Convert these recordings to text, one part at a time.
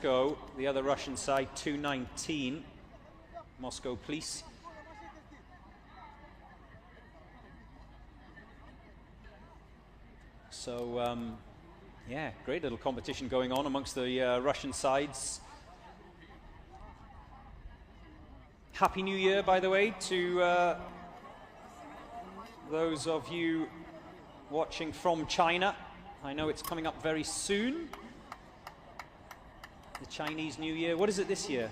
go. The other Russian side, 219. Moscow Police. So, yeah, great little competition going on amongst the Russian sides. Happy New Year, by the way, to those of you watching from China. I know it's coming up very soon. The Chinese New Year. What is it this year?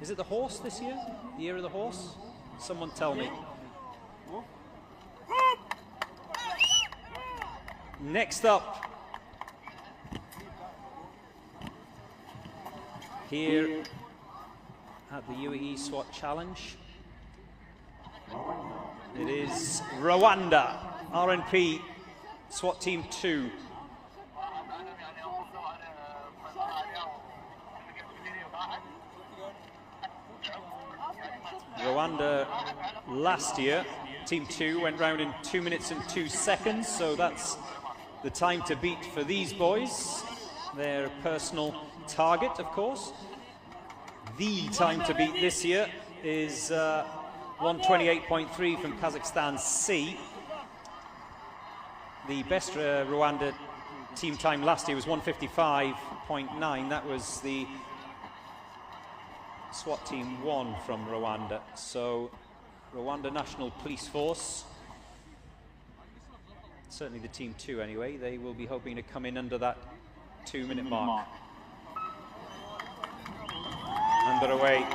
Is it the horse this year? The year of the horse? Someone tell me. Next up, here at the UAE SWAT Challenge, it is Rwanda, RNP, SWAT Team 2. Rwanda last year, Team 2 went round in 2 minutes and 2 seconds, so that's the time to beat for these boys. Their personal target, of course. The time to beat this year is 128.3 from Kazakhstan C. The best Rwanda team time last year was 155.9. That was the SWAT Team 1 from Rwanda. So Rwanda National Police Force, certainly the Team 2 anyway, they will be hoping to come in under that 2-minute mark. Underway.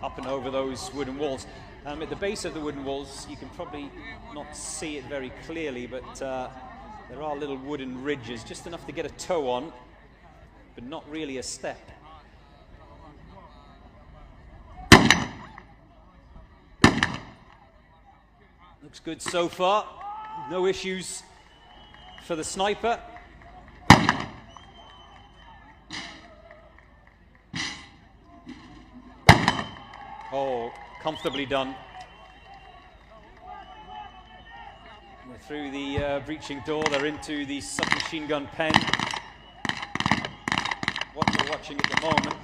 Up and over those wooden walls. At the base of the wooden walls, you can probably not see it very clearly, but there are little wooden ridges, just enough to get a toe on, but not really a step. Looks good so far. No issues for the sniper. Oh, comfortably done. They're through the breaching door. They're into the submachine gun pen. What we're watching at the moment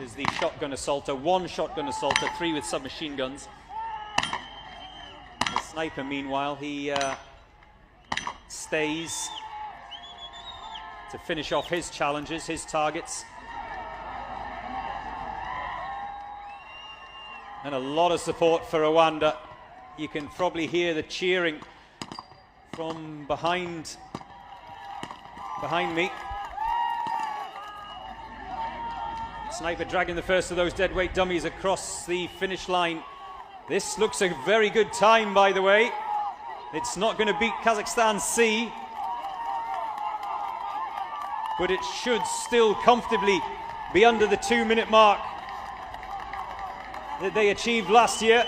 is the shotgun assaulter. 1 shotgun assaulter, 3 with submachine guns. The sniper, meanwhile, he stays to finish off his challenges, his targets. And a lot of support for Rwanda. You can probably hear the cheering from behind me. Sniper dragging the first of those deadweight dummies across the finish line. This looks a very good time, by the way. It's not going to beat Kazakhstan C, but it should still comfortably be under the 2-minute mark that they achieved last year.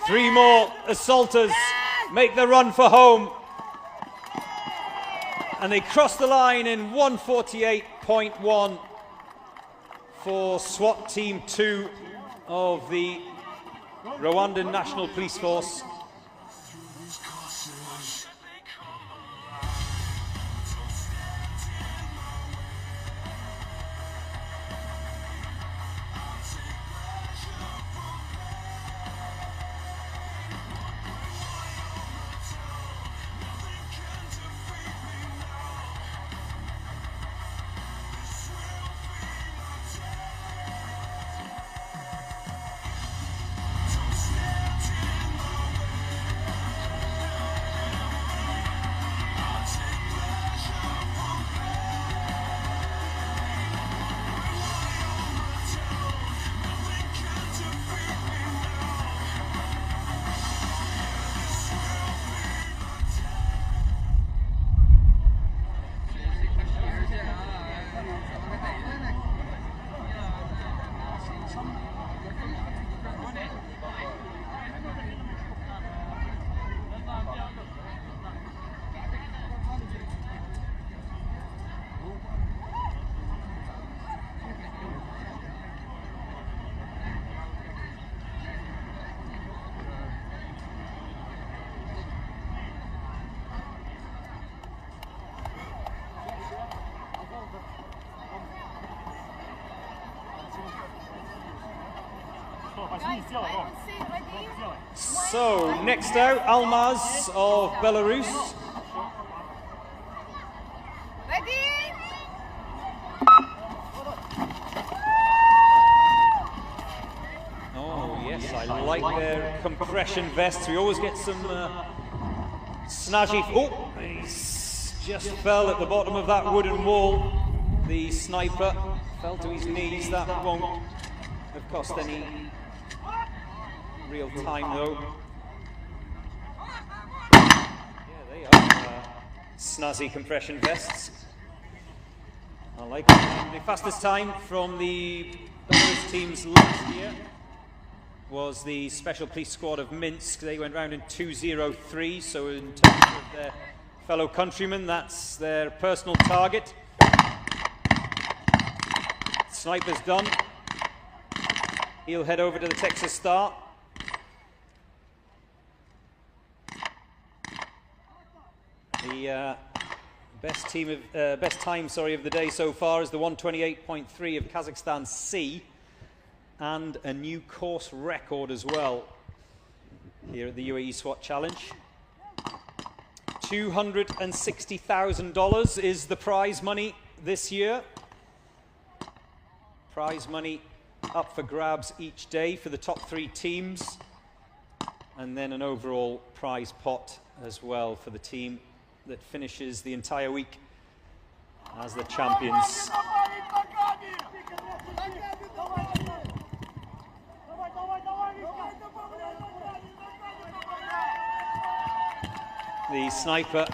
3 more assaulters make the run for home, and they cross the line in 148.1 for SWAT Team 2 of the Rwandan National Police Force. So, next out, Almaz of Belarus. Ready? Oh, yes, I like their compression vests. We always get some snazzy... Oh, he's just fell at the bottom of that wooden wall. The sniper fell to his knees. That won't have cost any real time, though. Yeah, they are snazzy compression vests. I like it. The fastest time from the Belarus teams last year was the Special Police Squad of Minsk. They went round in 2:03, so in terms of their fellow countrymen, that's their personal target. Sniper's done. He'll head over to the Texas Star. The best time of the day so far is the 128.3 of Kazakhstan C, and a new course record as well here at the UAE SWAT Challenge. $260,000 is the prize money this year. Prize money up for grabs each day for the top 3 teams, and then an overall prize pot as well for the team that finishes the entire week as the champions. The sniper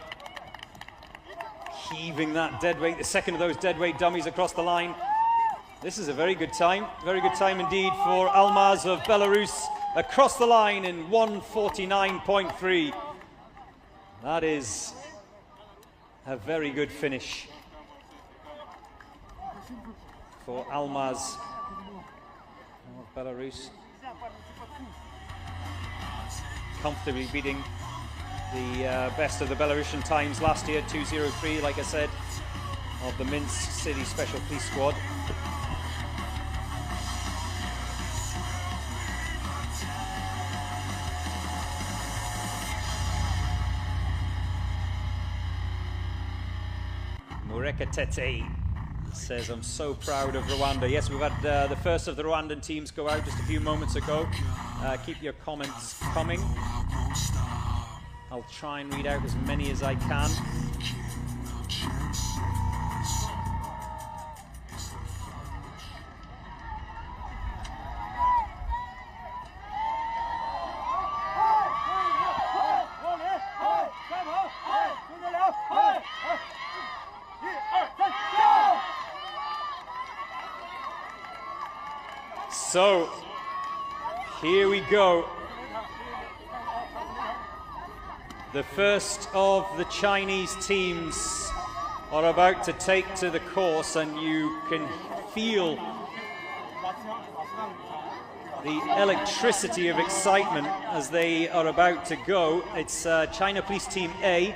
heaving that deadweight, the second of those deadweight dummies across the line. This is a very good time indeed for Almaz of Belarus, across the line in 149.3. That is a very good finish for Almaz of Belarus. Comfortably beating the best of the Belarusian times last year, 2:03, like I said, of the Minsk City Special Police Squad. Tete says, I'm so proud of Rwanda. Yes, we've had the first of the Rwandan teams go out just a few moments ago. Keep your comments coming. I'll try and read out as many as I can. So, here we go. The first of the Chinese teams are about to take to the course, and you can feel the electricity of excitement as they are about to go. It's China Police Team A.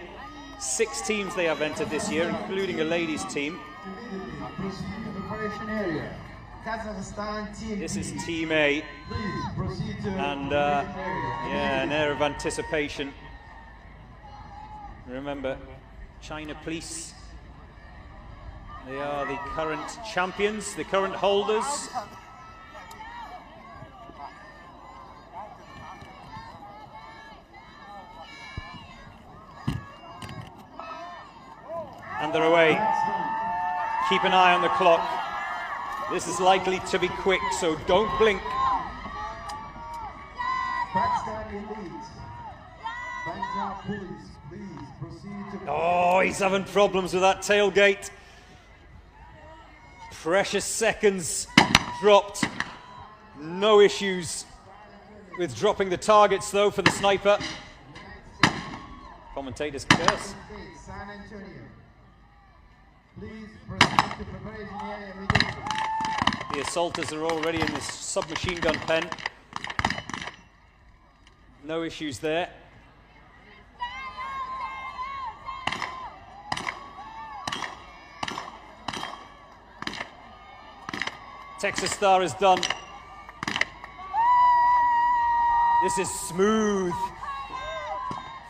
6 teams they have entered this year, including a ladies' team. This is Team A, and yeah, an air of anticipation. Remember, China Police, they are the current champions, the current holders. And they're away. Keep an eye on the clock. This is likely to be quick, so don't blink. Oh, he's having problems with that tailgate. Precious seconds dropped. No issues with dropping the targets, though, for the sniper. Commentators curse. The assaulters are already in this submachine gun pen. No issues there. Texas Star is done. This is smooth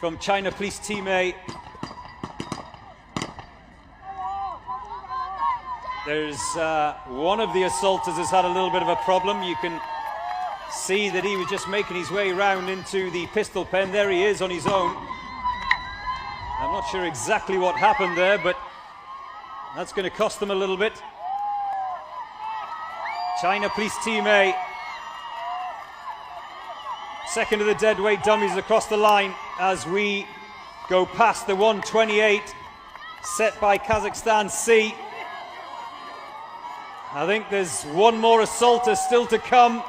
from China Police Team A. There's one of the assaulters has had a little bit of a problem. You can see that he was just making his way round into the pistol pen. There he is on his own. I'm not sure exactly what happened there, but that's going to cost them a little bit. China Police Team A. Second of the deadweight dummies across the line as we go past the 128 set by Kazakhstan C. I think there's one more assaulter still to come.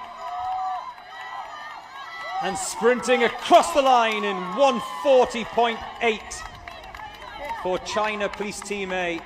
And sprinting across the line in 140.8 for China Police Team A.